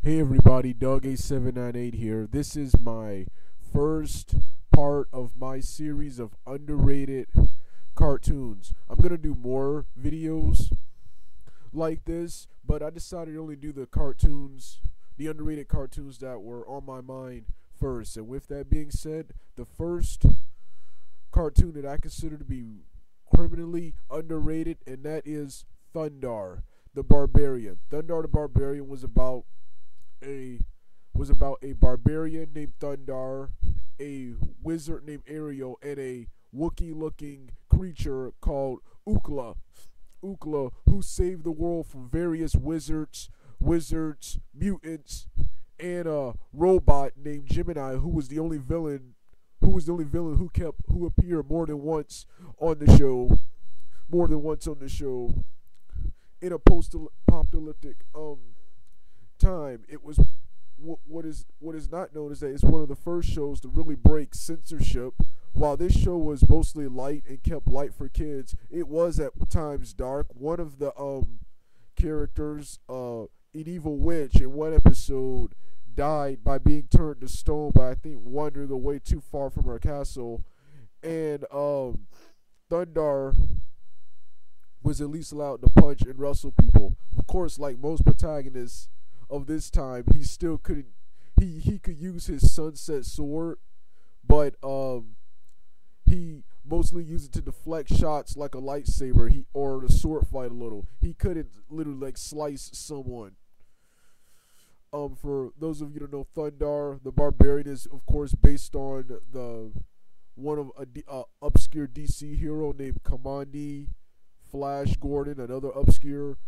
Hey everybody, Doug8798 here. This is my first part of my series of underrated cartoons. I'm going to do more videos like this, but I decided to only do the underrated cartoons that were on my mind first. And with that being said, the first cartoon that I consider to be criminally underrated, and that is Thundarr the Barbarian. Thundarr the Barbarian was about a barbarian named Thundarr, a wizard named Ariel, and a Wookiee-looking creature called Ookla. Ookla, who saved the world from various wizards, mutants, and a robot named Gemini, who was the only villain who appeared more than once on the show. In a post-apocalyptic time. It was what is not known is that it's one of the first shows to really break censorship. While this show was mostly light and kept light for kids, it was at times dark. One of the characters, an evil witch, in one episode died by being turned to stone by, I think, wandering away too far from her castle. And Thundarr was at least allowed to punch and wrestle people. Of course, like most protagonists of this time, he still couldn't. He could use his sunset sword, but he mostly used it to deflect shots like a lightsaber. Or to sword fight a little. He couldn't literally like slice someone. For those of you who don't know, Thundarr the Barbarian is of course based on one of a obscure DC hero named Kamandi Flash Gordon, another obscure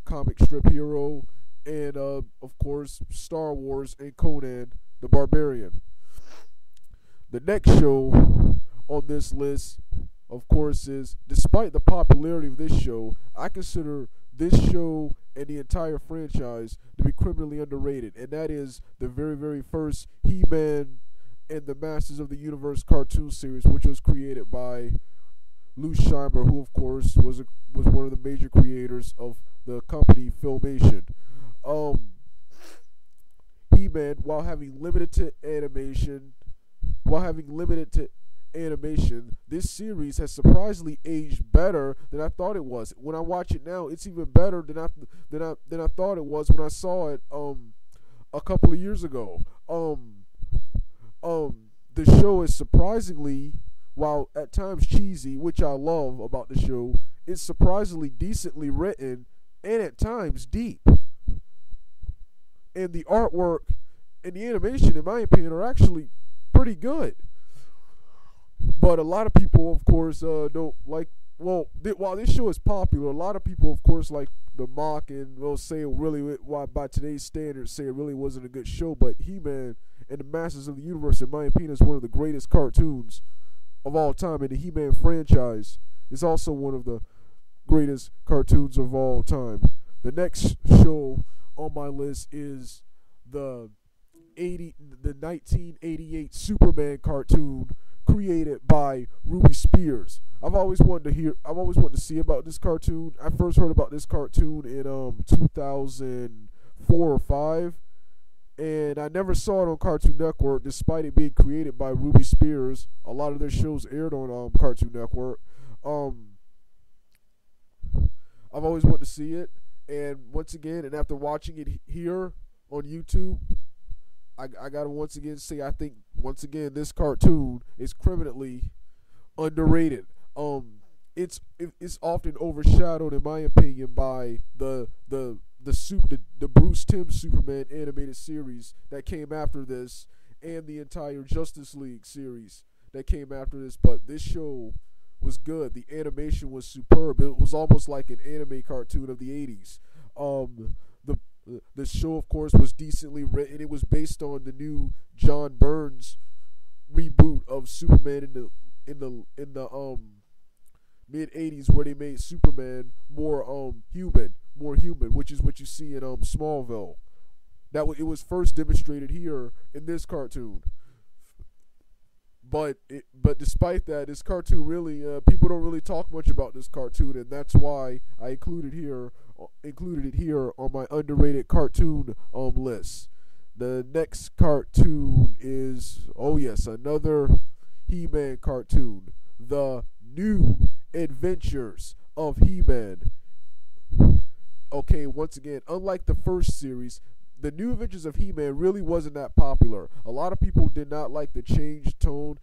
comic strip hero, and of course Star Wars and Conan the Barbarian. The next show on this list, of course, is, despite the popularity of this show, I consider this show and the entire franchise to be criminally underrated, and that is the very, very first He-Man and the Masters of the Universe cartoon series, which was created by Lou Scheimer, who of course was one of the major creators of the company Filmation. He-Man, while having limited to animation, this series has surprisingly aged better than I thought it was. When I watch it now, it's even better than I thought it was when I saw it a couple of years ago. The show is surprisingly, while at times cheesy, which I love about the show, it's surprisingly decently written and at times deep. And the artwork and the animation, in my opinion, are actually pretty good. But a lot of people, of course, don't like. Well, while this show is popular, a lot of people, of course, like the mock and will say it really, by today's standards, say it really wasn't a good show. But He-Man and the Masters of the Universe, in my opinion, is one of the greatest cartoons of all time, and the He-Man franchise is also one of the greatest cartoons of all time. The next show on my list is the 1988 Superman cartoon created by Ruby Spears. I've always wanted to see about this cartoon. I first heard about this cartoon in 2004 or 5, and I never saw it on Cartoon Network, despite it being created by Ruby Spears. A lot of their shows aired on Cartoon Network. I've always wanted to see it, and once again, and after watching it here on YouTube, I gotta once again say, I think once again this cartoon is criminally underrated. It's often overshadowed, in my opinion, by the Bruce Timm Superman animated series that came after this, and the entire Justice League series that came after this. But this show was good. The animation was superb. It was almost like an anime cartoon of the 80s. The show, of course, was decently written. It was based on the new John Burns reboot of Superman in the mid 80s, where they made Superman more human, which is what you see in Smallville. It was first demonstrated here in this cartoon. But despite that, this cartoon really, people don't really talk much about this cartoon, and that's why I included here included it here on my underrated cartoon list. The next cartoon is, oh yes, another He-Man cartoon, The New Adventures of He-Man. Okay, once again, unlike the first series, the New Adventures of He-Man really wasn't that popular. A lot of people did not like the change tone,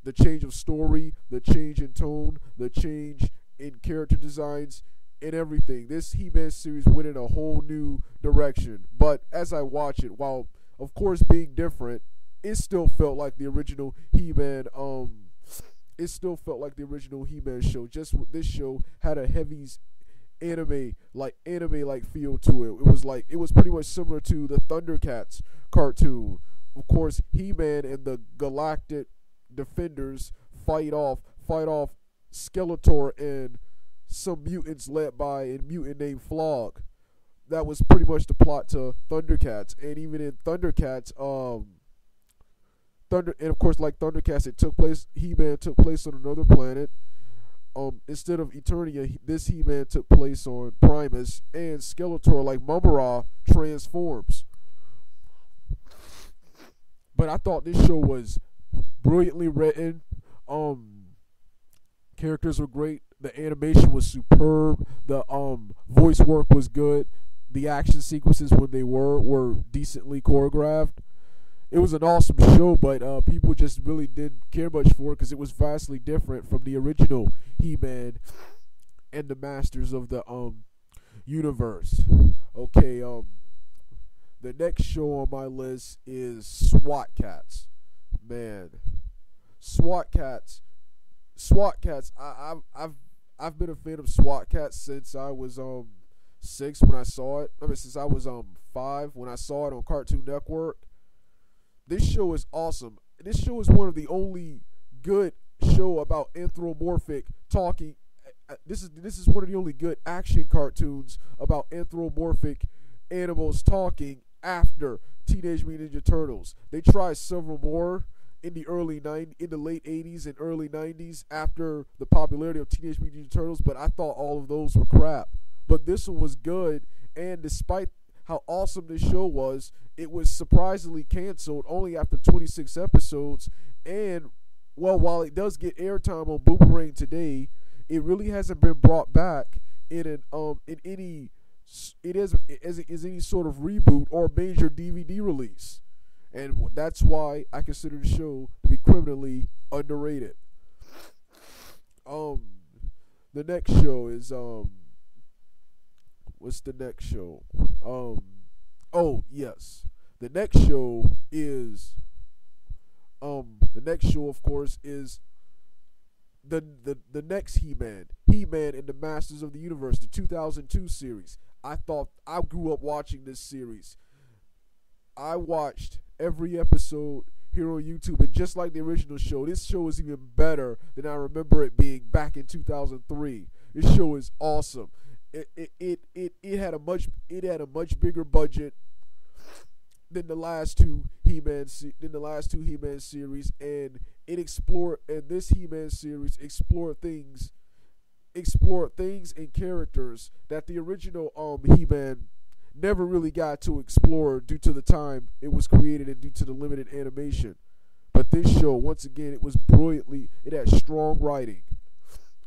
the change of story, the change in tone, the change in character designs, and everything. This He-Man series went in a whole new direction. But as I watch it, while of course being different, it still felt like the original He-Man. It still felt like the original He-Man show. Just this show had a heavy anime like feel to it. It was pretty much similar to the Thundercats cartoon. Of course, He-Man and the Galactic Defenders fight off Skeletor and some mutants led by a mutant named Flog. That was pretty much the plot to Thundercats. And even in Thundercats, and of course, like Thundercats, He-Man took place on another planet. Instead of Eternia, this He-Man took place on Primus, and Skeletor, like Mumm-Ra, transforms. But I thought this show was brilliantly written. Characters were great. The animation was superb. The voice work was good. The action sequences, when they were decently choreographed. It was an awesome show, but people just really didn't care much for it because it was vastly different from the original He-Man and the Masters of the universe. Okay, the next show on my list is SWAT Kats. Man, SWAT Kats. I've been a fan of SWAT Kats since I was 6 when I saw it. Since I was 5 when I saw it on Cartoon Network. This show is awesome. This show is one of the only good show about anthropomorphic talking. This is one of the only good action cartoons about anthropomorphic animals talking after Teenage Mutant Ninja Turtles. They tried several more in the late 80s and early 90s after the popularity of Teenage Mutant Ninja Turtles, but I thought all of those were crap. But this one was good, and despite how awesome this show was, it was surprisingly canceled only after 26 episodes. And while it does get airtime on Boomerang today, it really hasn't been brought back in any sort of reboot or major DVD release. And that's why I consider the show to be criminally underrated. The next show is what's the next show? Oh yes, the next show is of course is the next He-Man and the Masters of the Universe, the 2002 series. I grew up watching this series. I watched every episode here on YouTube, and just like the original show, this show is even better than I remember it being back in 2003. This show is awesome. It had a much bigger budget than the last two He-Man series, and this He-Man series explored things and characters that the original He-Man never really got to explore due to the time it was created and due to the limited animation. But this show, once again, it had strong writing,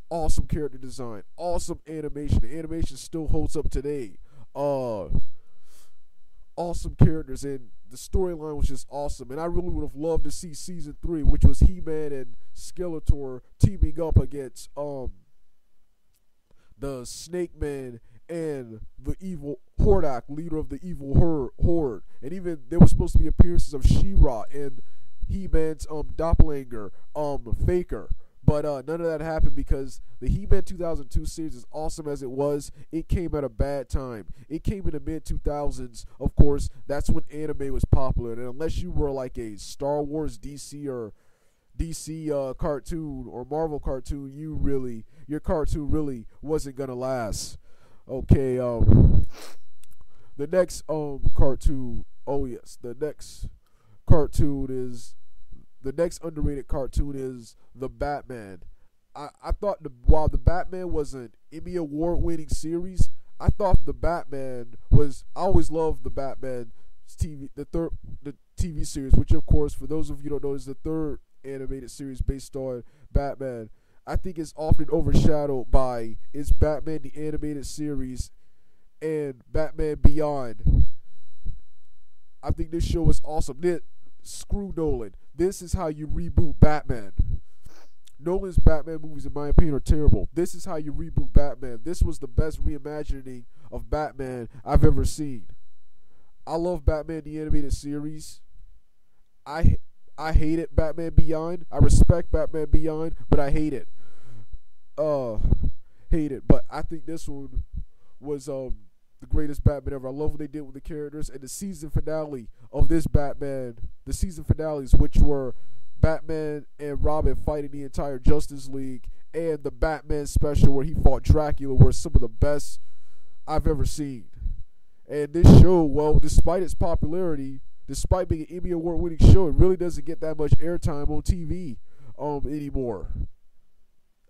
awesome character design, awesome animation. The animation still holds up today. Awesome characters, and the storyline was just awesome. And I really would have loved to see season 3, which was He-Man and Skeletor teaming up against the Snake Man and the evil Hordak, leader of the evil horde. And even there was supposed to be appearances of She-Ra and He-Man's doppelganger, Faker. But none of that happened because the He-Man 2002 series, as awesome as it was, it came at a bad time. It came in the mid-2000s. Of course, that's when anime was popular. And unless you were like a Star Wars, DC cartoon or Marvel cartoon, your cartoon really wasn't gonna last. Okay, the next cartoon. Oh yes, the next underrated cartoon is The Batman. I thought while The Batman was an Emmy Award winning series, I thought the Batman was. I always loved the Batman the TV series, which of course, for those of you who don't know, is the third animated series based on Batman. I think it's often overshadowed by its Batman the Animated Series and Batman Beyond. I think this show is awesome. Screw Nolan. This is how you reboot Batman. Nolan's Batman movies, in my opinion, are terrible. This is how you reboot Batman. This was the best reimagining of Batman I've ever seen. I love Batman the Animated Series. I hated Batman Beyond. I respect Batman Beyond, but I hate it. Hate it. But I think this one was the greatest Batman ever. I love what they did with the characters, and the season finale of this Batman, the season finales, which were Batman and Robin fighting the entire Justice League, and the Batman special where he fought Dracula, were some of the best I've ever seen. And this show, well, despite its popularity, despite being an Emmy Award-winning show, it really doesn't get that much airtime on TV anymore.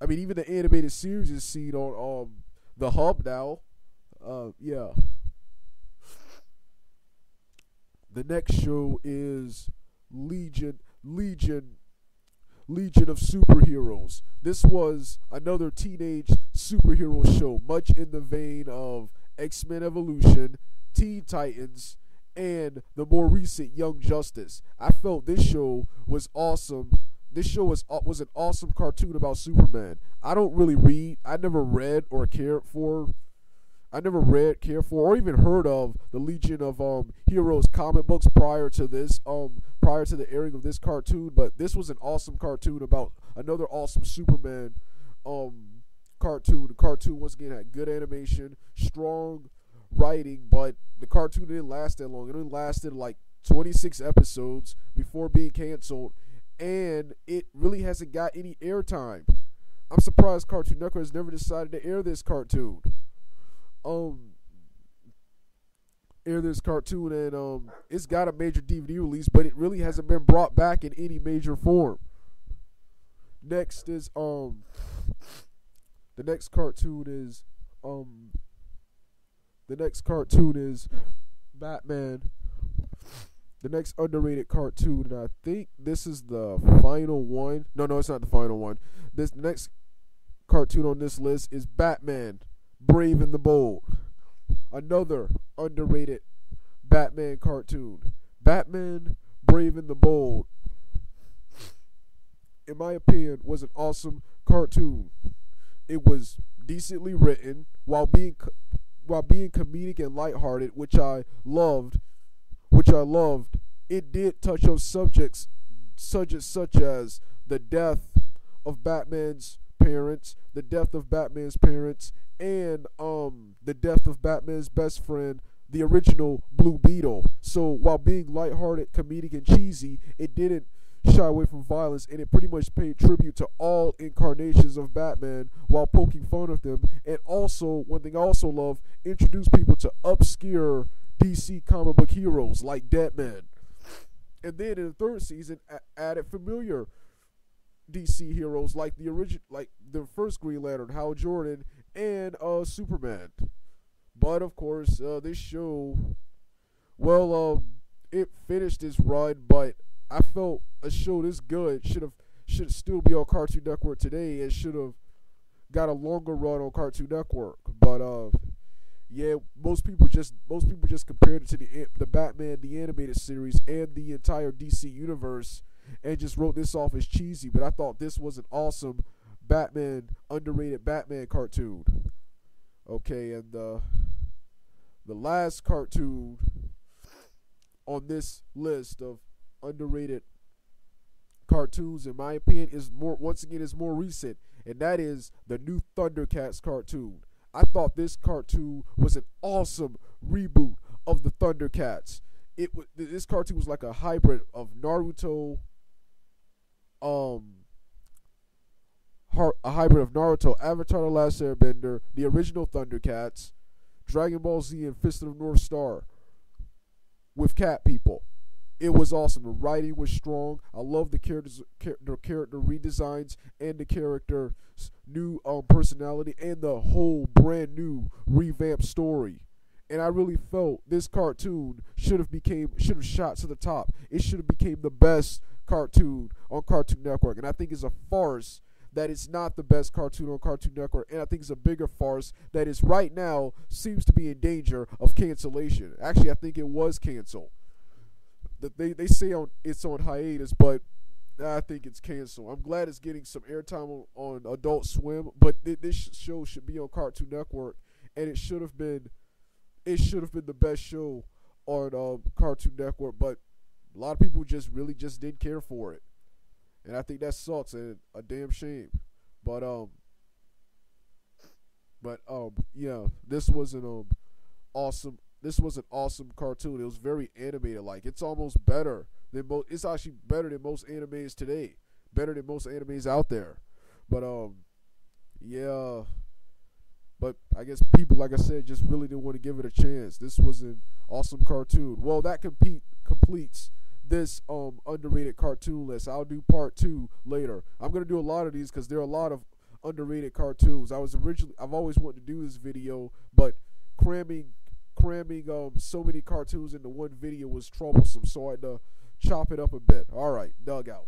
I mean, even the animated series is seen on the Hub now. Yeah. The next show is Legion of Superheroes. This was another teenage superhero show, much in the vein of X-Men Evolution, Teen Titans, and the more recent Young Justice. I felt this show was awesome. This show was an awesome cartoon about Superman. I don't really read. I never read, or or even heard of the Legion of Heroes comic books prior to the airing of this cartoon. But this was an awesome cartoon about another awesome Superman cartoon. The cartoon once again had good animation, strong writing, but the cartoon didn't last that long. It only lasted like 26 episodes before being canceled, and it really hasn't got any airtime. I'm surprised Cartoon Network has never decided to air this cartoon. And it's got a major DVD release, but it really hasn't been brought back in any major form. Next is the next cartoon is Batman. The next underrated cartoon, and I think this is the final one. No, it's not the final one. This next cartoon on this list is Batman Brave and the Bold. Another underrated Batman cartoon. Batman Brave and the Bold, in my opinion, was an awesome cartoon. It was decently written while being comedic and lighthearted, which I loved. It did touch on subjects such as the death of Batman's parents, and the death of Batman's best friend, the original Blue Beetle. So while being lighthearted, comedic, and cheesy, it didn't shy away from violence, and it pretty much paid tribute to all incarnations of Batman while poking fun of them. And also, one thing I also love, introduce people to obscure DC comic book heroes like Deadman. And then in the third season, added familiar DC heroes like the first Green Lantern, Hal Jordan, and Superman. But of course, this show, it finished its run, but I felt a show this good should still be on Cartoon Network today, and should have got a longer run on Cartoon Network. But yeah, most people just compared it to the Batman the Animated Series and the entire DC universe, and just wrote this off as cheesy. But I thought this was an awesome underrated Batman cartoon. Okay, and the last cartoon on this list of underrated cartoons, in my opinion, is more recent, and that is the new Thundercats cartoon. I thought this cartoon was an awesome reboot of the Thundercats. This cartoon was like a hybrid of Naruto, Avatar: The Last Airbender, the original Thundercats, Dragon Ball Z, and Fist of the North Star with cat people. It was awesome. The writing was strong. I love the character redesigns and the character's new personality and the whole brand new revamped story. And I really felt this cartoon should have shot to the top. It should have became the best cartoon on Cartoon Network. And I think it's a farce that it's not the best cartoon on Cartoon Network, and I think it's a bigger farce that is right now seems to be in danger of cancellation. Actually, I think it was canceled. They say it's on hiatus, but I think it's canceled. I'm glad it's getting some airtime on Adult Swim, but this show should be on Cartoon Network, and it should have been the best show on Cartoon Network, but a lot of people just didn't care for it. And I think that sucks and a damn shame. But yeah, this was an awesome cartoon. It was very animated. Like, it's almost better than it's actually better than most animes today. Better than most animes out there. But yeah. But I guess people, like I said, just really didn't want to give it a chance. This was an awesome cartoon. Well, that completes this underrated cartoon list. I'll do part 2 later. I'm gonna do a lot of these because there are a lot of underrated cartoons. I've always wanted to do this video, but cramming so many cartoons into one video was troublesome, so I had to chop it up a bit. All right, Doug out.